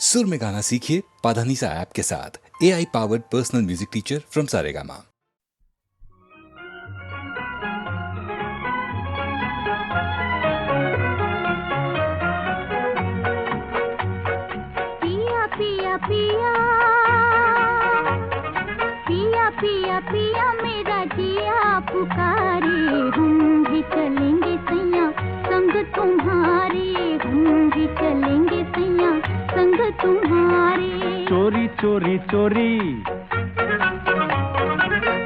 सुर में गाना सीखिए पाधानीसा ऐप के साथ। AI powered personal music teacher from Saregama. पिया पिया पिया पिया पिया पिया मेरा जिया पुकारे, हम भी चलेंगे सैया संग तुम्हारे, हम भी चलेंगे सैया संग तुम्हारे। चोरी चोरी चोरी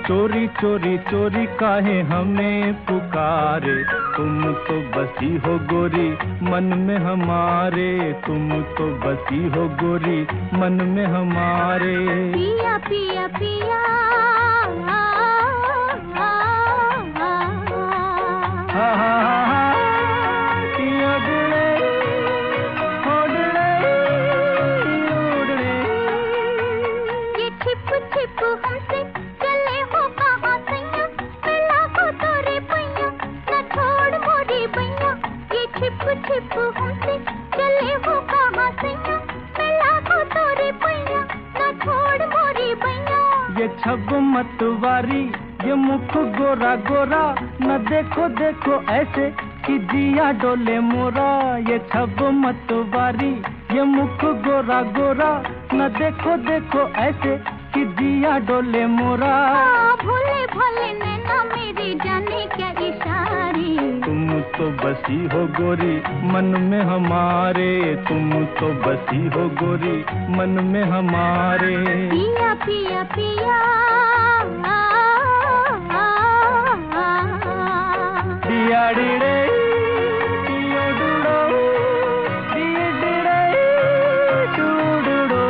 चोरी चोरी चोरी काहे हमें पुकारे, तुम तो बसी हो गोरी मन में हमारे, तुम तो बसी हो गोरी मन में हमारे। पिया पिया पिया ये छिप छिप हमसे चले हो कहाँ सैया, मिला हो तोरे पैया न छोड़ मोरी बैया। ये छिप छिप हमसे चले हो कहाँ सैया, मिला हो तोरे पैया न छोड़ मोरी बैया। ये छब मतवारी ये मुख गोरा गोरा, न देखो देखो ऐसे कि जिया डोले मोरा। ये छब मतवारी ये मुख गोरा गोरा, न देखो देखो ऐसे कि जिया डोले मोरा। भोले भोले नैना मेरी जाने क्या इशारे, तुम तो बसी हो गोरी मन में हमारे, तुम तो बसी हो गोरी मन में हमारे। पिया पिया पिया दिया डिड़े दियो डुड़ो दिए डिड़े डुड़ो।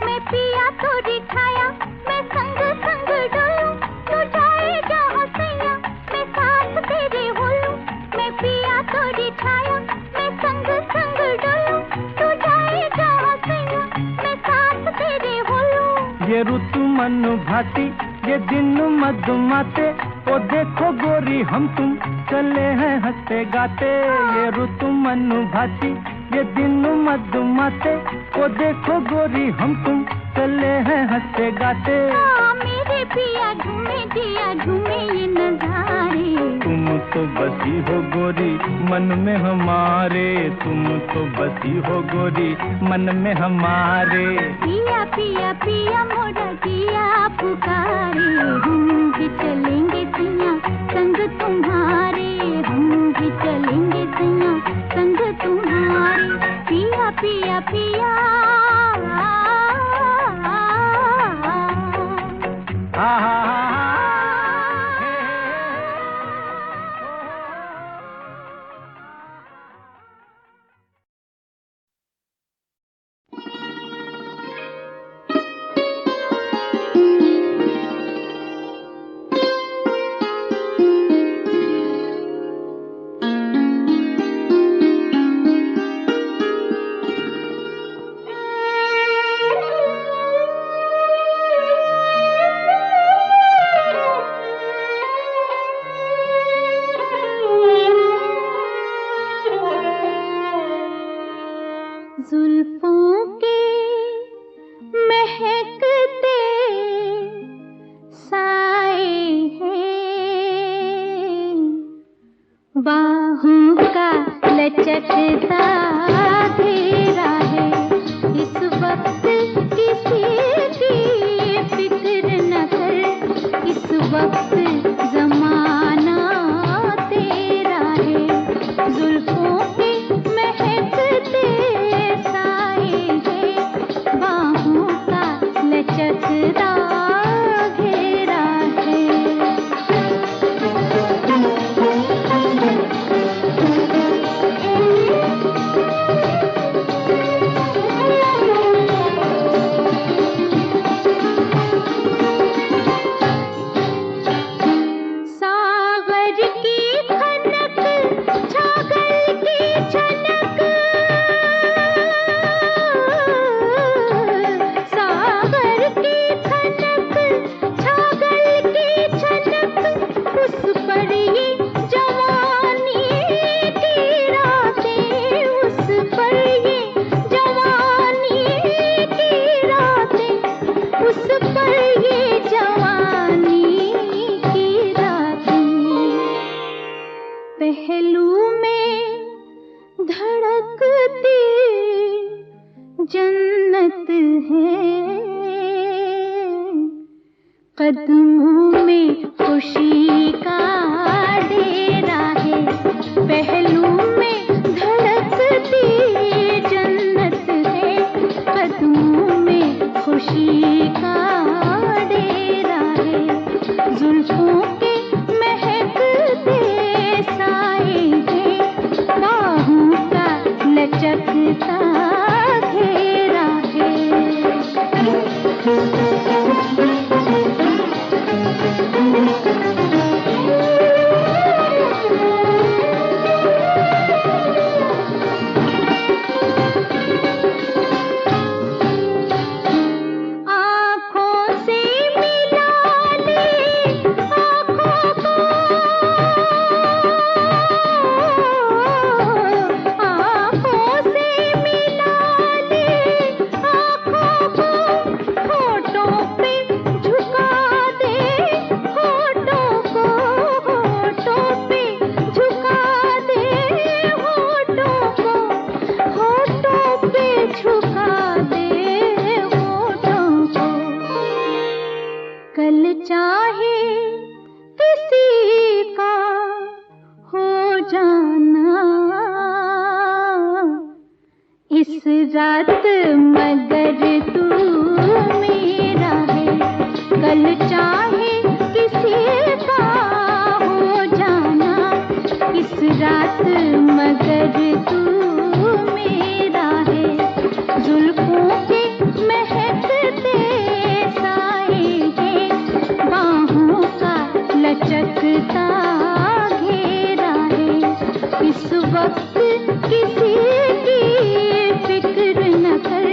मैं पिया तो दिखाया मैं संग संग डोलूं, तू जाए जहाँ सैया मैं साथ तेरे होलूं। मैं पिया तो दिखाया मैं संग संग डोलूं, तू जाए जहाँ सैया मैं साथ तेरे होलूं। ये ऋतु मन भाती ये दिन मधुमाते, ओ देखो गोरी हम तुम चले हैं हंसते गाते। ये ऋतु मन भाती ये दिन मधुमाते, ओ देखो गोरी हम तुम चले हैं हंसते गाते। मेरे पिया झूमे दिया झूमे ये नजारे, तुम तो बसी हो गोरी मन में हमारे, तुम तो बसी हो गोरी मन में हमारे। पिया पिया पिया मोरा जिया पुकारे, हम भी चलेंगे सैया संग तुम्हारे, हम भी चलेंगे सैया संग तुम्हारे। पिया पिया पिया जुल्फों के महकते साए हैं, बाहों का लचकता घेरा है। इस वक्त किसी की फिक्र न कर, इस वक्त जमाना तेरा है। जुल्फों के महकते साए हैं, बाहों का लचकता घेरा है। जन्नत है। कदमों में खुशी का डेरा है, पहलू में धड़कती जन्नत है। कदमों में खुशी का डेरा है, जुल्फों के महकते साए हैं, बाहों का लचकता घेरा है। कल चाहे किसी का हो जाना, इस रात मगर तू मेरा है। कल चाहे किसी का हो जाना, इस रात मगर तू मेरा है। जुल्फों के महकते साए हैं, बाहों का लचकता घेरा है। इस वक्त किसी की फिक्र न कर,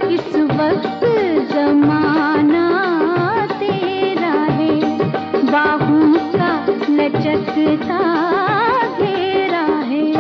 इस वक्त जमाना तेरा है। बाहों का लचकता घेरा है।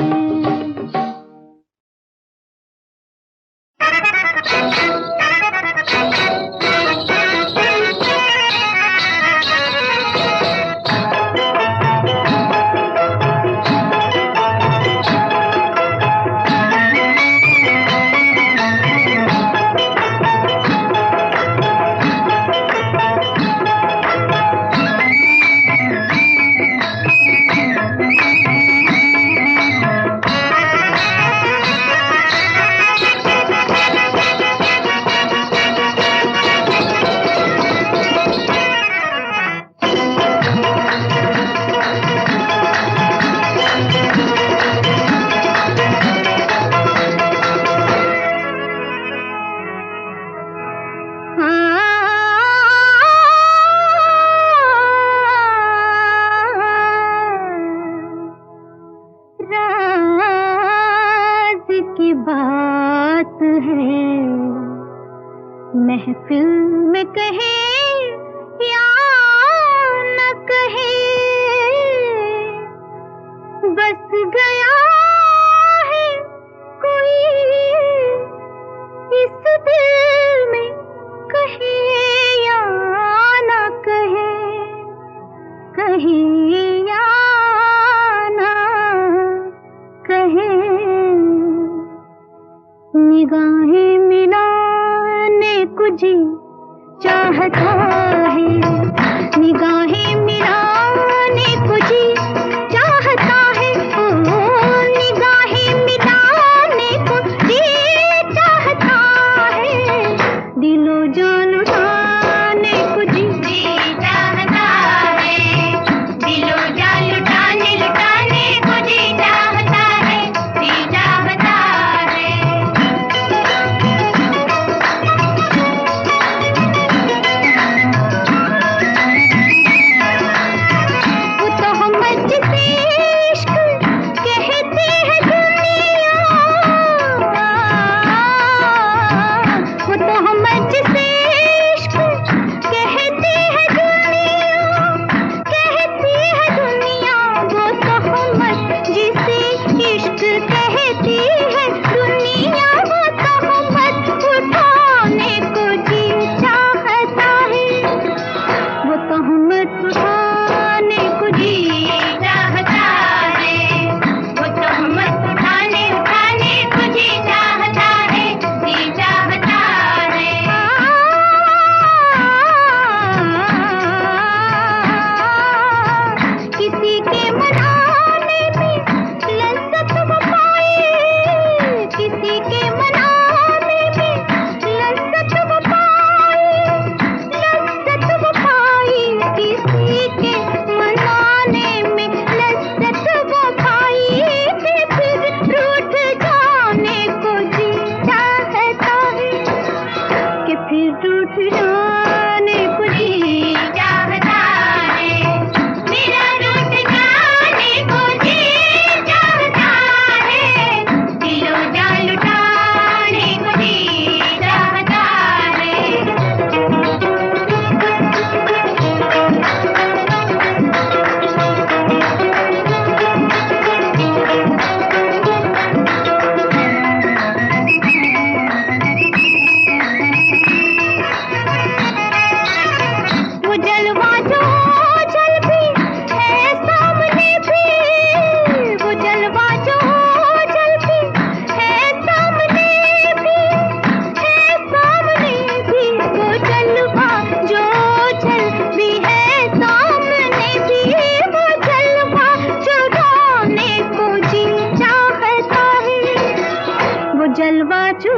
महफिल में कहे या न कहे, बस गया है कोई इस दिल में, कहे या न कहे, कहे या न कहे। निगाहें मिलाने को जी चाहता है, निगाहें मिलाने को जी चाहता है। ओ निगाहें मिलाने को जी चाहता है, दिलो जान लुटाने को जी चाहता है, दिलो जान लुटाने लुटाने को जी चाहता है, जी चाहता है।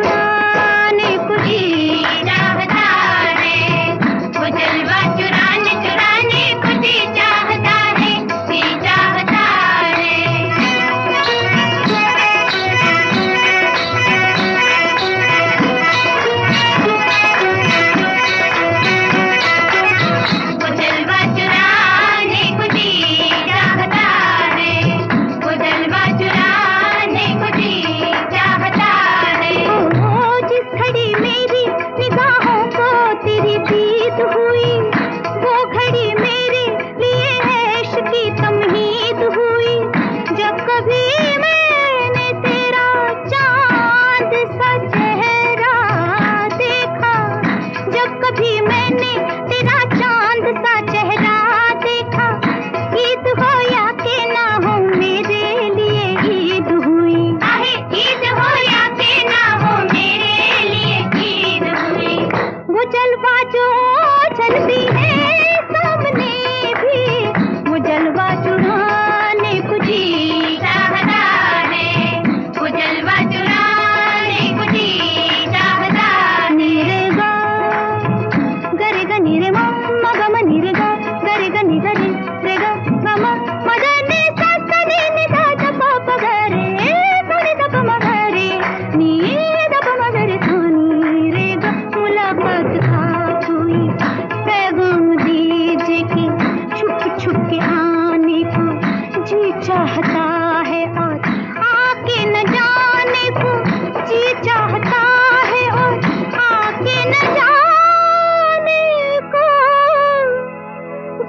चुराने को जी चाहता है, वो जलवा चुराने चुराने को जी चाहता है, जी चाहता है। वो जलवा चुराने को जी चाहता है, वो जलवा चुराने को जी चाहता है। ओ जिस घड़ी मेरी निगाहों को तेरी दीद हुई, वो घड़ी मेरे लिए ऐश की तमहीद हुई। जब कभी मैंने तेरा चांद सा चेहरा देखा, जब कभी मैंने तेरा चांद सा चेहरा देखा, ईद हो या के ना हो मेरे लिए ईद हुई। ईद हो या के ना हो मेरे लिए ईद हुई। वो जलवा जो चलती है सामने भी, वो जलवा चुराने को जी चाहता है, वो जलवा चुराने को जी चाहता है। नीरे गा गरे ग नीरे म ग म नीरे गा गरे ग नि गरे रे ग ग म म ग नि सा सा नि नि धा ध प प ग रे सा नि ध प म ग रे नि ध प म ग रे सा नि रे ग। मुलाकात खास हुई, पैगाम दीजिए कि छुप छुप के आने को जी चाहता है, और आके न जाने को जी चाहता है, और आके न जाने को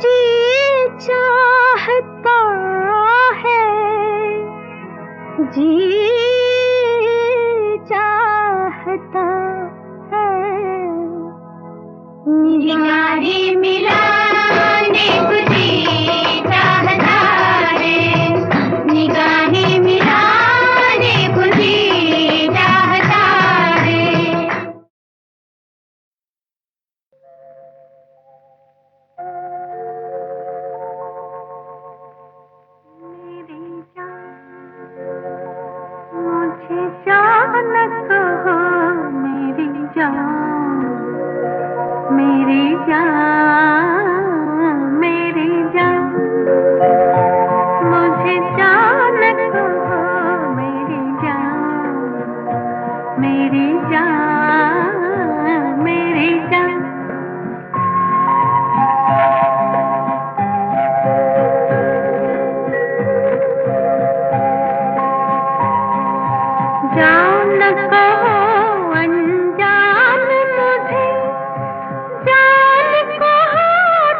जी चाहता है, जी चाहता है। निगाहें मिलाने को जी चाहता है, निगाहें मिलाने को जी चाहता है। मेरी जान मुझे जान कहो, मेरी जान, मेरी जान, मेरी जान मुझे जान कहो, मेरी जान, मेरी जान, मेरी जान। जान कहो अनजान मुझे, जान कहो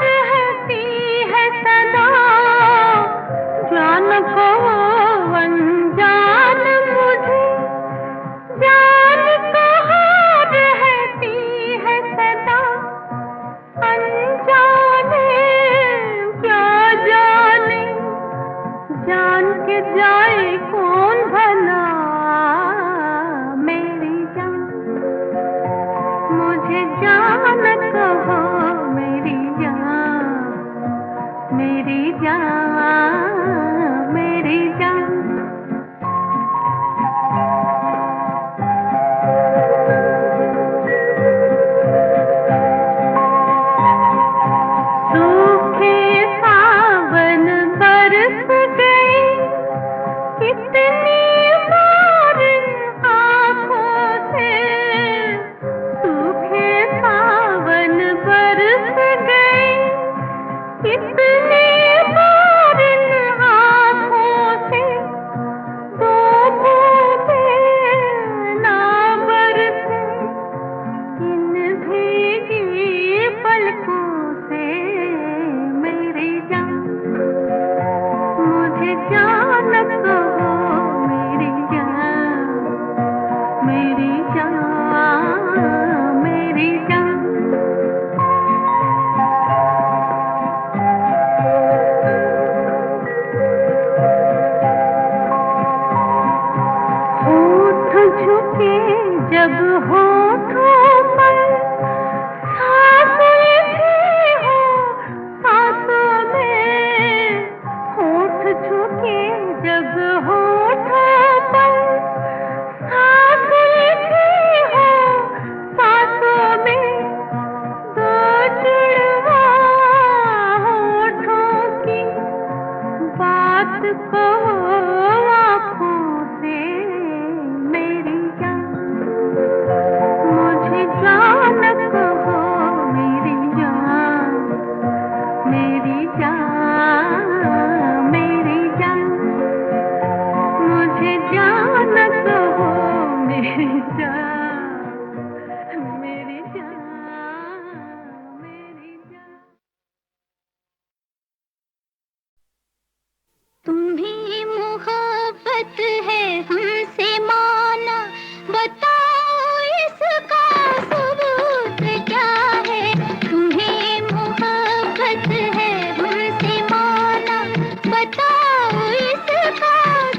रहती है सदा, जान कहो अनजान मुझे, जान कहो रहती है सदा। अनजाने क्या जाने, जान के जाए कौन भला, मेरी जान मुझे जान कहो, मेरी जान, मेरी जान, मेरी जान। सूखे सावन बरस गए, कितनी बार आँखों से, सूखे सावन बरस गए, कितनी बार आँखों से, दो बूंदें ना बरसे इन भीगी पलकों से, मेरी जान मुझे जान कहो, मेरी जान, मेरी जान, मेरी जान। होठ झुके जब होठों पर, सांस लिखी हो सांसों में, होठ झुके जब होठों पर, सांस लिखी जान मेरी जान मेरी जान। तुम्हें मोहब्बत है हमसे माना, बताओ इसका सबूत क्या है। तुम्हें मोहब्बत है हमसे माना, बताओ इसका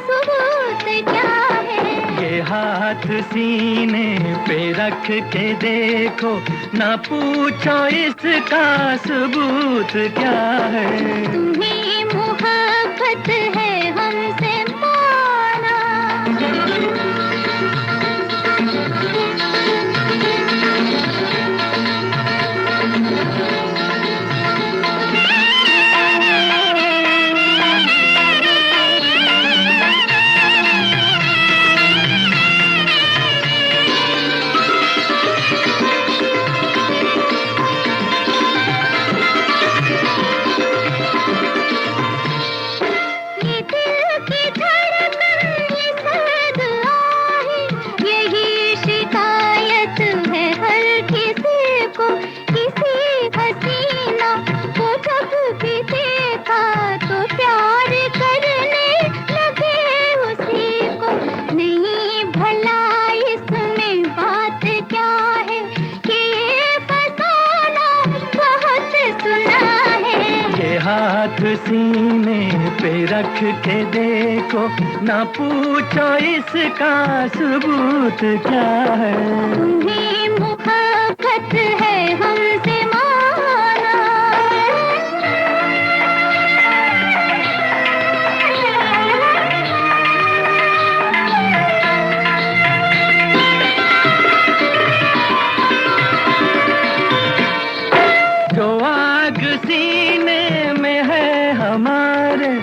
सबूत क्या है। ये हाथ सीने पे रख के देखो, ना पूछो इसका सबूत क्या है। तुम्हें मोहब्बत है हमसे माना। ये दिल की धड़कन, ये सर्द आहे, यही शिकायत है हर किसी को। किसी हसीना को जब भी देखा तो प्यार करने लगे उसी को। नहीं भला इसमें बात क्या है कि ये फसाना बहुत सुना है। ये हाथ सीने पे रख के देखो, ना पूछो इसका सबूत क्या है। तुम्हें मोहब्बत है हमसे माना। जो आग सीने में है हमारे,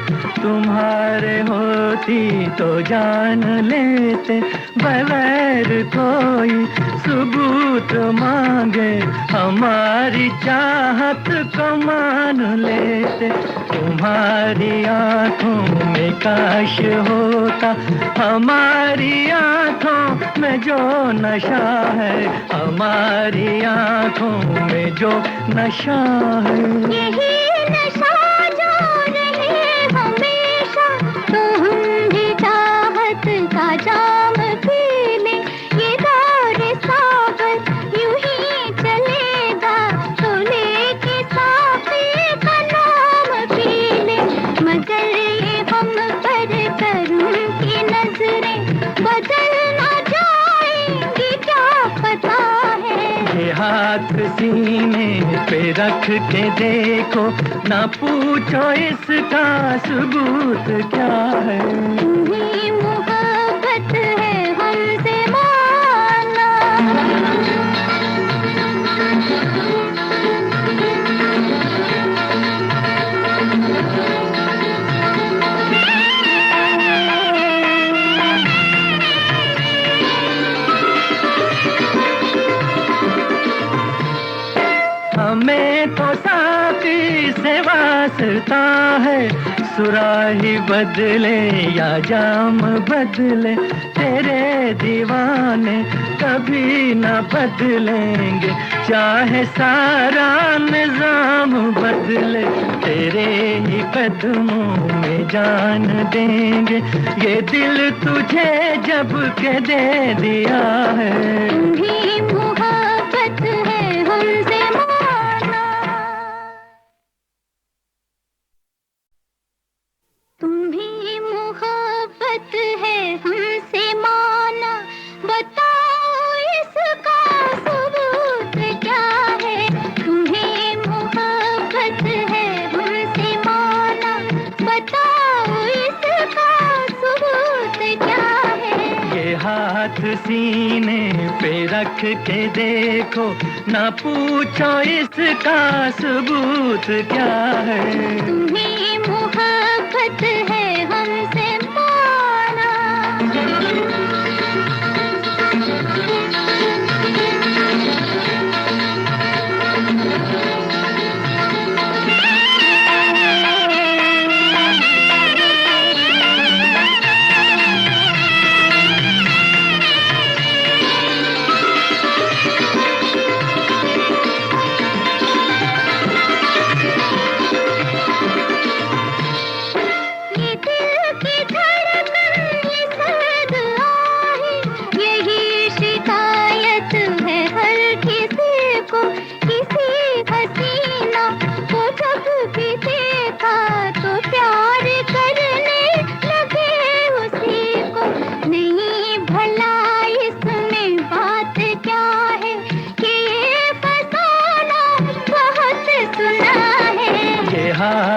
तुम्हारे होती तो जान लेते। बगैर कोई सबूत मांगे हमारी चाहत को मान लेते। तुम्हारी आंखों में काश होता हमारी आंखों में जो नशा है, हमारी आंखों में जो नशा है। यही नशा जो रहे हमेशा, तो हम भी चाहत का जाम पी लें। ये दौर सागर यूं ही चलेगा, तो लेके साफी का नाम पी लें। मगर ये हम पर करम की नजरें बदल ना जाएंगी क्या पता है। ये हाथ सीने पे रख के देखो, ना पूछो इसका सबूत क्या है। तुम्हें मोहब्बत है हमसे माना। हमें तो साथी से वास्ता है, सुराही बदले या जाम बदले, तेरे दीवाने कभी न बदलेंगे। चाहे सारा निजाम बदले, तेरे ही कदमों में जान देंगे। ये दिल तुझे जब के दे दिया है। तुम्हें मोहब्बत है हमसे माना। तुम्हें मोहब्बत है हमसे माना, बताओ इसका सबूत क्या है। तुम्हें मोहब्बत है हमसे माना, बताओ इसका सबूत क्या है। ये हाथ सीने पे रख के देखो, ना पूछो इसका सबूत क्या है। तुम्हें मोहब्बत है हमसे माना।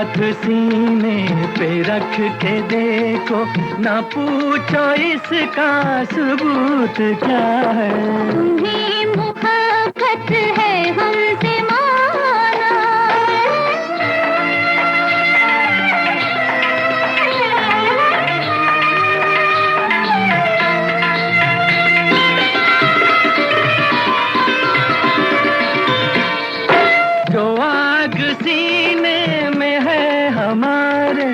हाथ सीने पे रख के देखो, ना पूछो इसका सबूत क्या है। तुम्हें मोहब्बत है हमसे माना, जो आग सीने में है हमारे,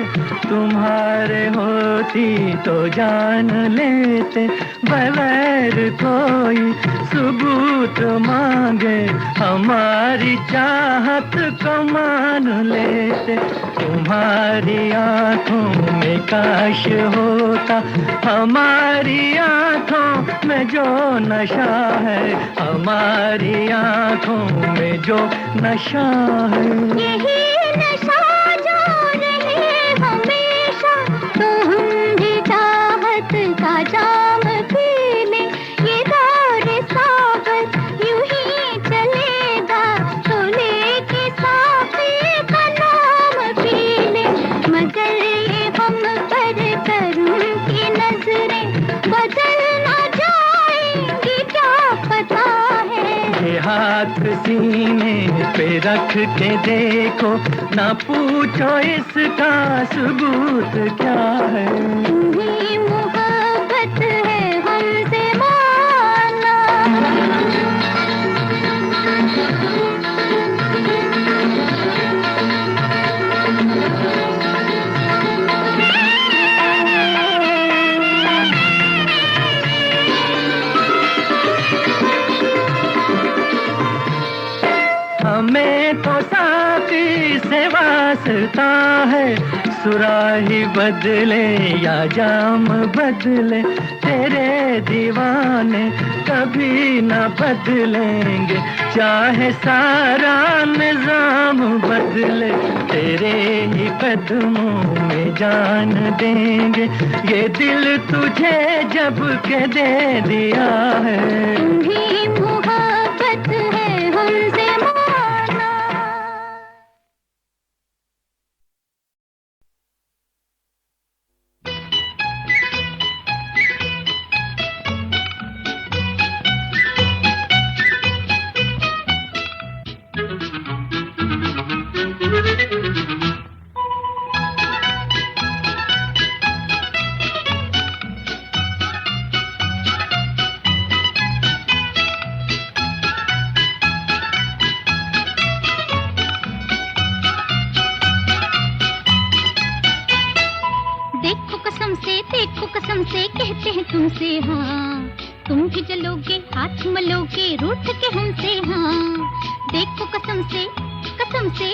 तुम्हारे होती तो जान लेते, बगैर कोई सबूत मांगे हमारी चाहत को मान लेते। तुम्हारी आंखों में काश होता हमारी आंखों में जो नशा है, हमारी आंखों में जो नशा है। यही नशा जो रहे हमेशा, तो हम भी चाहत का जाम पी लें। ये दौर सागर यूं ही चलेगा, तो लेके साफी का नाम पी लें। मगर ये हम पर करम की नजरें बदल ना जाएंगी, क्या पता है। ये हाथ सीने पे रख के देखो, ना पूछो इसका सबूत क्या है। तुम्हें मोहब्बत है हमसे माना, हमें तो साथी से वास्ता है, सुराही बदले या जाम बदले, तेरे दीवाने कभी न बदलेंगे, चाहे सारा निजाम बदले। तेरे ही कदमों में जान देंगे, ये दिल तुझे जब के दे दिया है। तुम्हें मोहब्बत है हमसे माना। देखो कसम से कहते हैं तुमसे हाँ, तुम भी जलोगे हाथ मलोगे रूठ के हमसे हाँ। देखो कसम से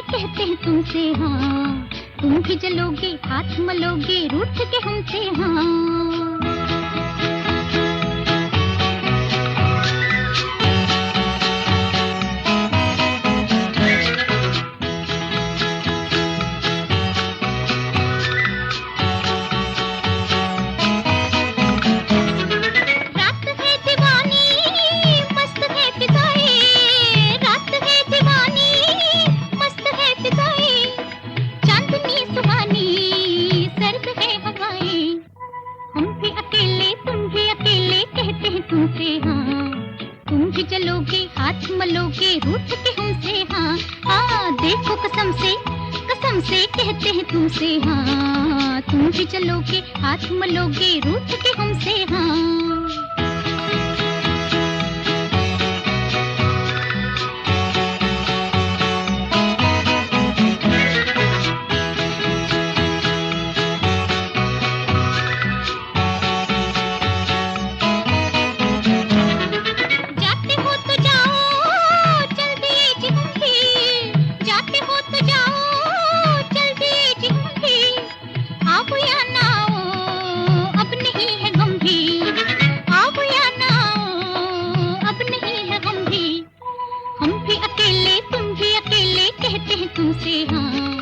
कहते हैं तुमसे हाँ, तुम भी जलोगे हाथ मलोगे रूठ के हमसे हाँ। कसम से कहते हैं तुमसे हाँ, तुम भी चलोगे हाथ मलोगे रूठ के हमसे हाँ। तुमसे हाँ,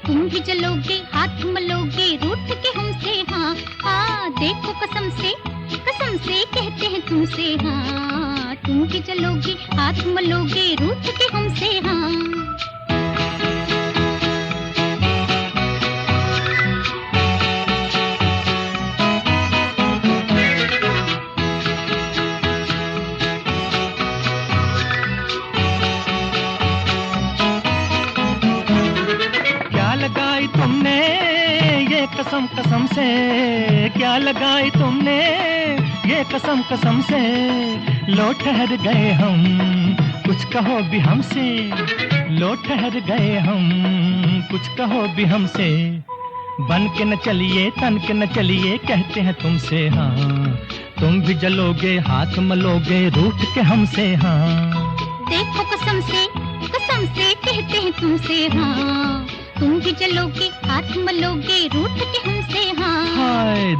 तुम भी चलोगे हाथ मलोगे रूठ के हमसे हाँ। हाँ देखो कसम से कहते हैं तुमसे हाँ, तुम भी चलोगे हाथ मलोगे रूठ के हमसे हाँ। कसम कसम से क्या लगाई तुमने, ये कसम कसम से लो ठहर गए हम, कुछ कहो भी हमसे, लो ठहर गए हम, कुछ कहो भी हमसे। बन के न चलिए तन के न चलिए कहते हैं तुमसे हाँ, तुम भी जलोगे हाथ मलोगे रूठ के हमसे हाँ। देखो कसम से कहते हैं तुमसे हाँ, तुम भी जलोगे हाथ मलोगे रूठ के हमसे हाँ। हाय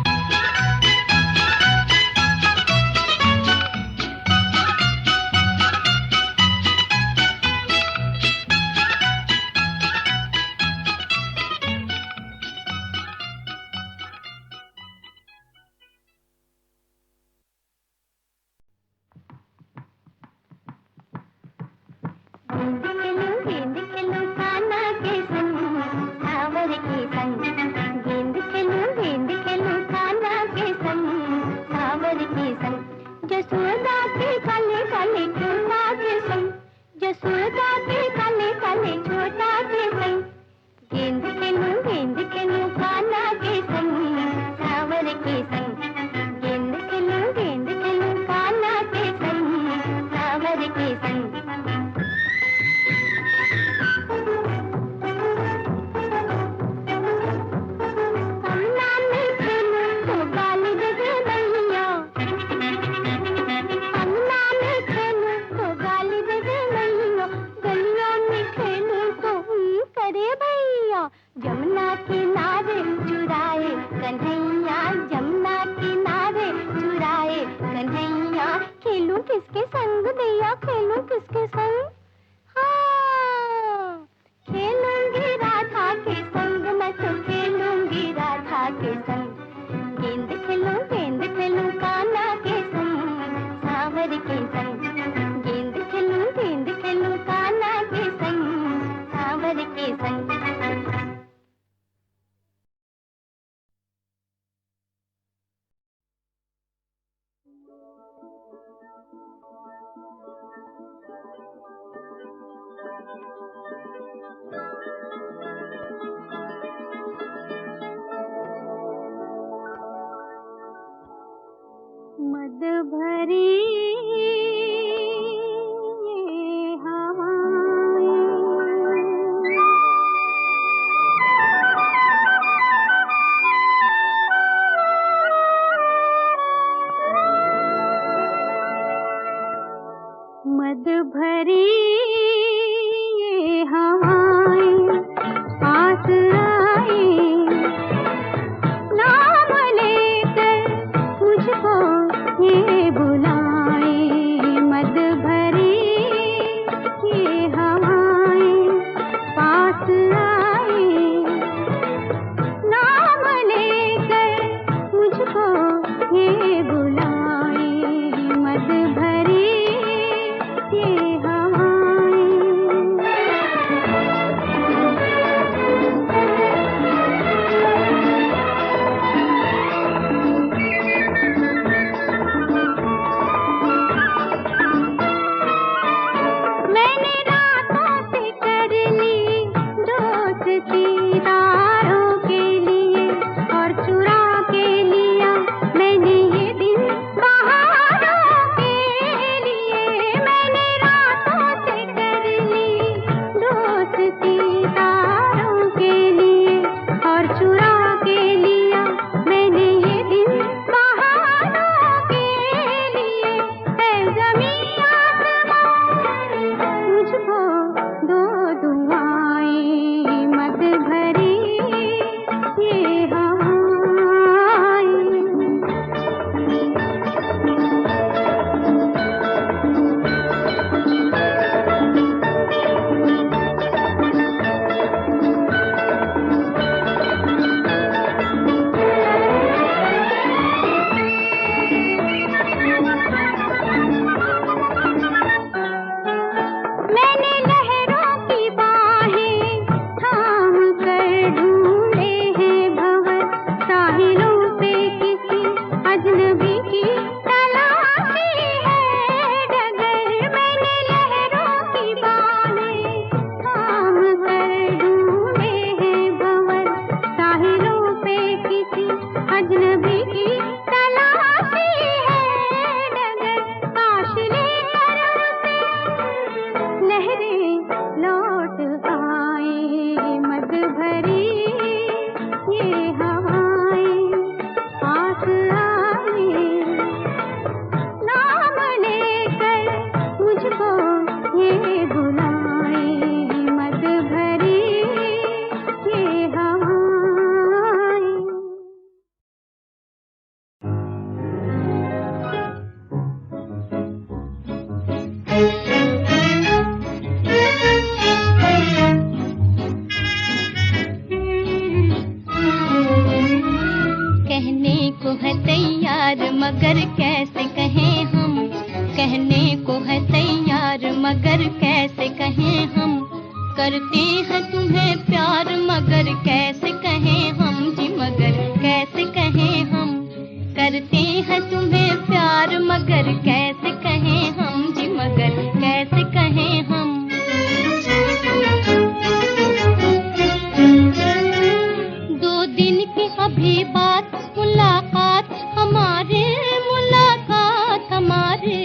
गेंद खेलूं कान्हा के संग, सावर के संग। गेंद खेलूं कान्हा के संग, सावर के संग। जसोदा के काले काले छोटा के संग, जसोदा के काले काले छोटा के संग। गेंद खेलूं कान्हा के संग, सावर के संग। गेंद खेलूं कान्हा के संग, सावर के संग। जमुना किनारे चुराए कन्हैया, जमुना किनारे चुराए कन्हैया। खेलूं किसके संग दैया, खेलूं किसके संग? हाँ, खेलूंगी राधा के संग, मैं तो खेलूंगी राधा के संग। गेंद खेलूं कान्हा के संग, सावर के संग। गेंद खेलूं कान्हा के संग, सावर के संग। मद भरी मद भरी ये हवाएं पास आई, नाम लेकर मुझको ये बुलाए। मद भरी ये हवाएं पास आई, नाम लेकर मुझको ये बुलाए। मद भरी ये हवाएं मगर कैसे कहें हम, करते हैं तुम्हें प्यार मगर कैसे कहें हम जी, मगर कैसे कहें हम, करते हैं तुम्हें प्यार मगर कैसे कहें हम जी, मगर कैसे कहें हम। दो दिन की अभी बात मुलाकात हमारे, मुलाकात हमारे,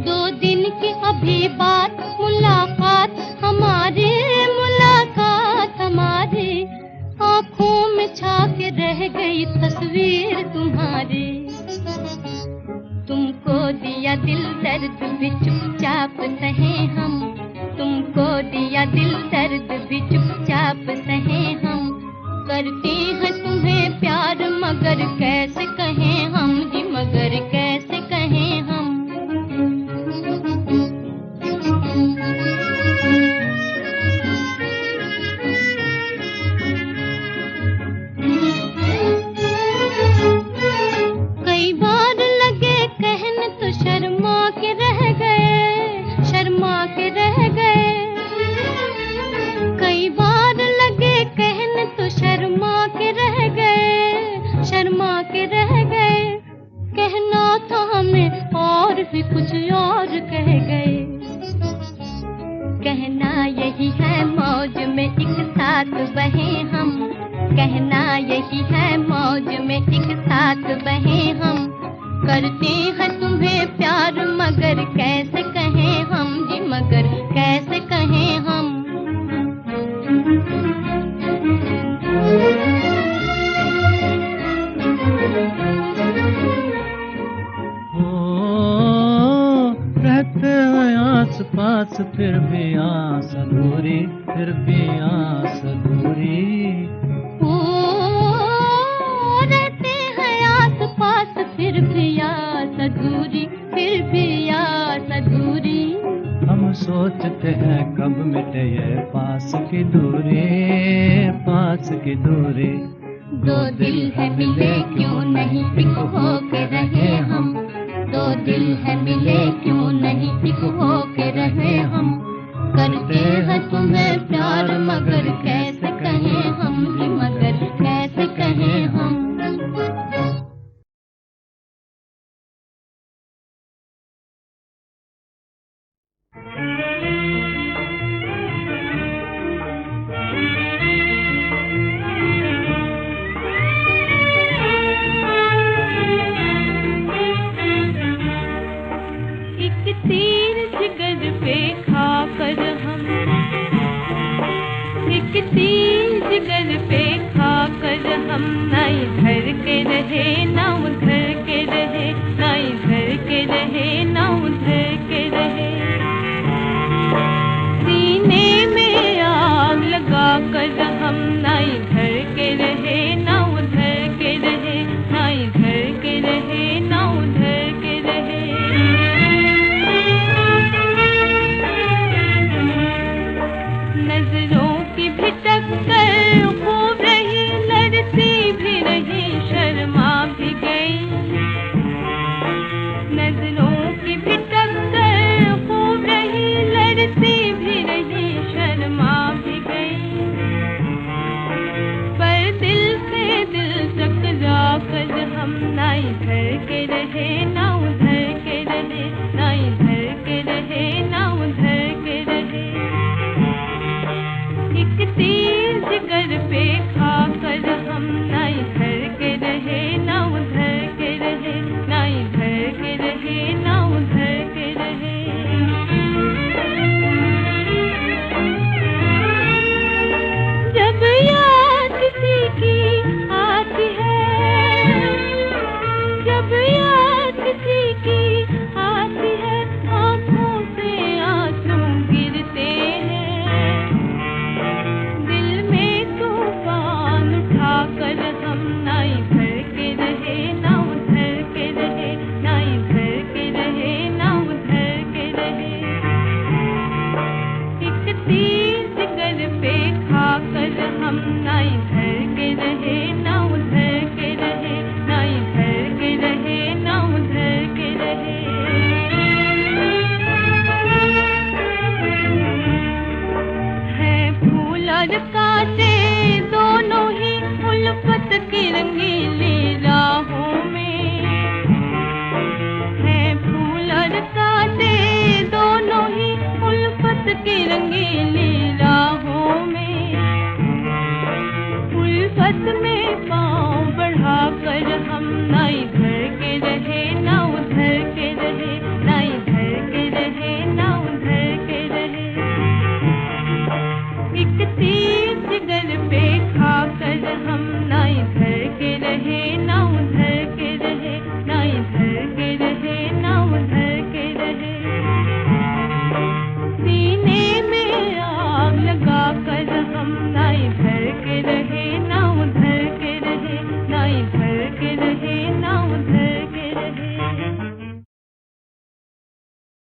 दो दिन की अभी बात मुलाकात हमारे, मुलाकात हमारे, आँखों में छा के रह गई तस्वीर तुम्हारी। तुमको दिया दिल दर्द भी चुपचाप सहे हम, तुमको दिया दिल दर्द भी चुपचाप सहे हम, करते हैं तुम्हें प्यार मगर कैसे कहें हम जी, मगर कैसे कहें हम। कई बार लगे कहने तो शर्मा के रह गए, शर्मा के रह गए, कई बार लगे कहने तो शर्मा के रह गए, शर्मा के रह गए, कहना था हमें और भी कुछ और कह गए। कहना यही है मौज में एक साथ बहे हम, कहना यही है मौज में एक साथ बहे हम, करते हैं तुम्हें प्यार मगर कैसे कहें हम जी, मगर कैसे कहें हम। रहते हैं आस पास फिर भी आस अधूरी, फिर भी आस अधूरी। ओ रहते हैं आस पास फिर भी आस अधूरी, फिर भी आस अधूरी। हम सोचते हैं कब मिटे ये पास की दूरी, पास की दूरी। दो दिल है मिले क्यों नहीं एक हो के रहे हम, दो दिल है मिले क्यों नहीं एक हो के रहे हम, करते हैं तुम्हें प्यार मगर कैसे कहें हम जी, मगर कैसे कहें हम। एक तीर जिगर पे खाकर हम, एक तीर जिगर पे खाकर हम, ना इधर के रहे ना उधर के रहे, ना इधर के रहे ना उधर के रहे। सीने में आग लगा कर हम, ना इधर के रहे ना उधर के रहे, ना इधर के रहे ना उधर के रहे। नजरों की भी टक्कर खूब रही, लड़ती भी रही, शर्मा भी गई। नजरों की भी टक्कर खूब रही, लड़ती भी रही, शर्मा भी गई। पर दिल से दिल टकरा कर हम, ना इधर के रहे ना उधर के रहे, ना इधर के रहे ना उधर के रहे। एक तीर जिगर पे खाकर हम, ना इधर के रहे ना उधर के रहे, ना इधर के रहे ना उधर रंगीली